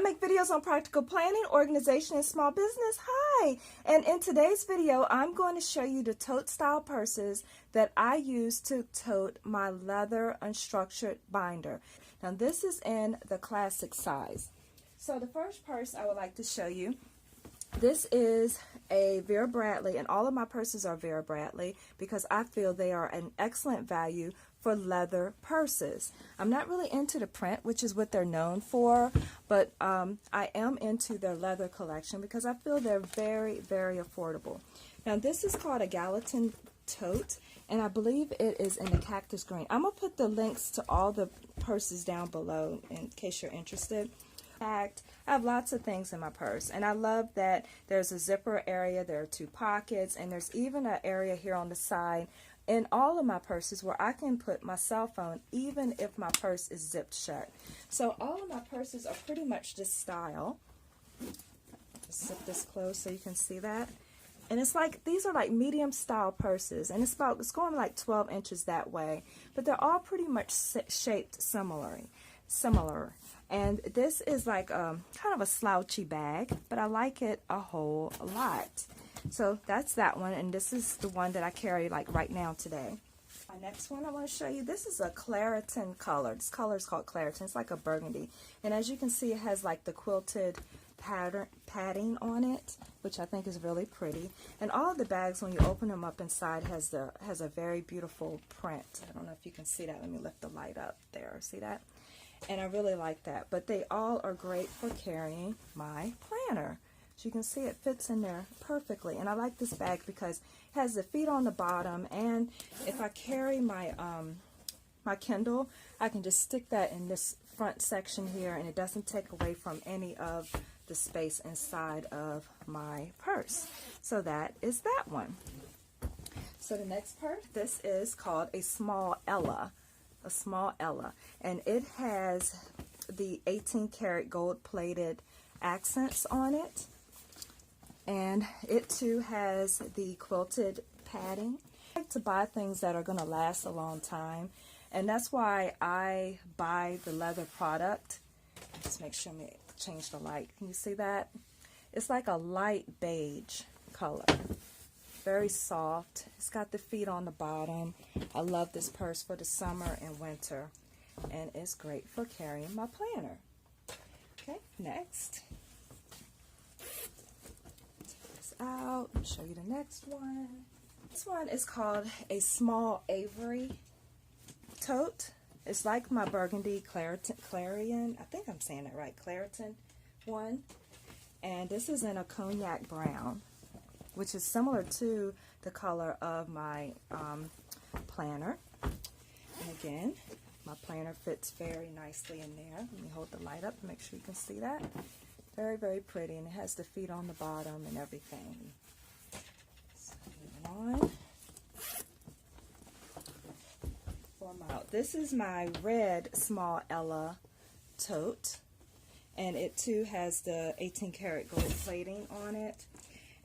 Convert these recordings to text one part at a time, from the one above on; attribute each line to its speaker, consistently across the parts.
Speaker 1: make videos on practical planning, organization, and small business. Hi! And in today's video, I'm going to show you the tote style purses that I use to tote my leather unstructured binder. Now this is in the classic size. So the first purse I would like to show you, this is a Vera Bradley, and all of my purses are Vera Bradley because I feel they are an excellent value for leather purses. I'm not really into the print, which is what they're known for, but I am into their leather collection because I feel they're very, very affordable. Now this is called a Gallatin Tote, and I believe it is in the cactus green. I'm going to put the links to all the purses down below in case you're interested. I have lots of things in my purse, and I love that there's a zipper area, there are 2 pockets, and there's even an area here on the side in all of my purses where I can put my cell phone even if my purse is zipped shut. So all of my purses are pretty much this style. Just zip this closed so you can see that. And it's like, these are like medium style purses, and it's going like 12 inches that way, but they're all pretty much shaped similar. And this is like kind of a slouchy bag, but I like it a whole lot. So that's that one, and this is the one that I carry like right now today. My next one I want to show you, this is a Claret color. This color is called Claret. It's like a burgundy, and as you can see, it has like the quilted padding on it, which I think is really pretty. And all of the bags, when you open them up inside, has a very beautiful print. I don't know if you can see that. Let me lift the light up there. See that? And I really like that. But they all are great for carrying my planner. As you can see, it fits in there perfectly. And I like this bag because it has the feet on the bottom, and if I carry my my Kindle, I can just stick that in this front section here, and it doesn't take away from any of the space inside of my purse. So that is that one. So the next purse, this is called a small Ella. A small Ella, and it has the 18 karat gold plated accents on it, and it too has the quilted padding. I like to buy things that are going to last a long time, and that's why I buy the leather product. Just make sure I change the light. Can you see that? It's like a light beige color. Very soft. It's got the feet on the bottom. I love this purse for the summer and winter, and it's great for carrying my planner. Okay, next. Take this out and show you the next one. This one is called a small Avery tote. It's like my burgundy Clarion. I think I'm saying it right. Claritin one. And this is in a cognac brown, which is similar to the color of my planner. And again, my planner fits very nicely in there. Let me hold the light up and make sure you can see that. Very, very pretty, and it has the feet on the bottom and everything. So moving on. This is my red small Ella tote, and it too has the 18 karat gold plating on it.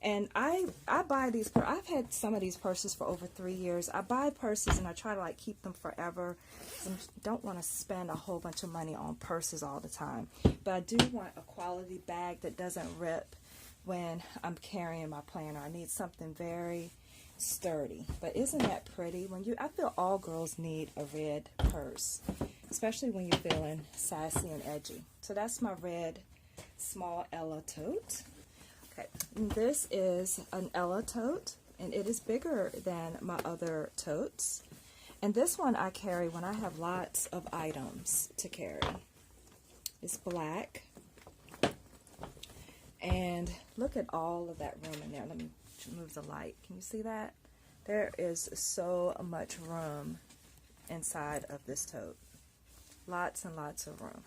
Speaker 1: And I buy these, I've had some of these purses for over 3 years. I buy purses and I try to like keep them forever. I don't want to spend a whole bunch of money on purses all the time. But I do want a quality bag that doesn't rip when I'm carrying my planner. I need something very sturdy. But isn't that pretty? I feel all girls need a red purse, especially when you're feeling sassy and edgy. So that's my red small Ella tote. Okay, this is an Ella tote, and it is bigger than my other totes. And this one I carry when I have lots of items to carry. It's black. And look at all of that room in there. Let me move the light. Can you see that? There is so much room inside of this tote. Lots and lots of room.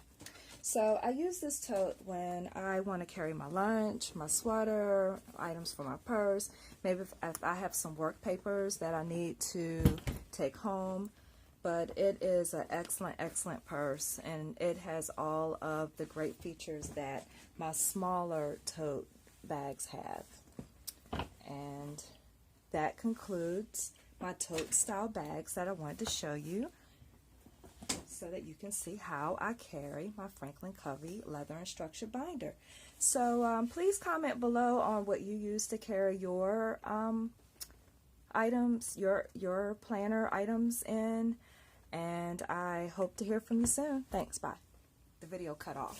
Speaker 1: So I use this tote when I want to carry my lunch, my sweater, items for my purse. Maybe if I have some work papers that I need to take home. But it is an excellent, excellent purse, and it has all of the great features that my smaller tote bags have. And that concludes my tote style bags that I wanted to show you. so that you can see how I carry my Franklin Covey leather and structure binder. So please comment below on what you use to carry your items, your planner items in, and I hope to hear from you soon. Thanks, bye. The video cut off.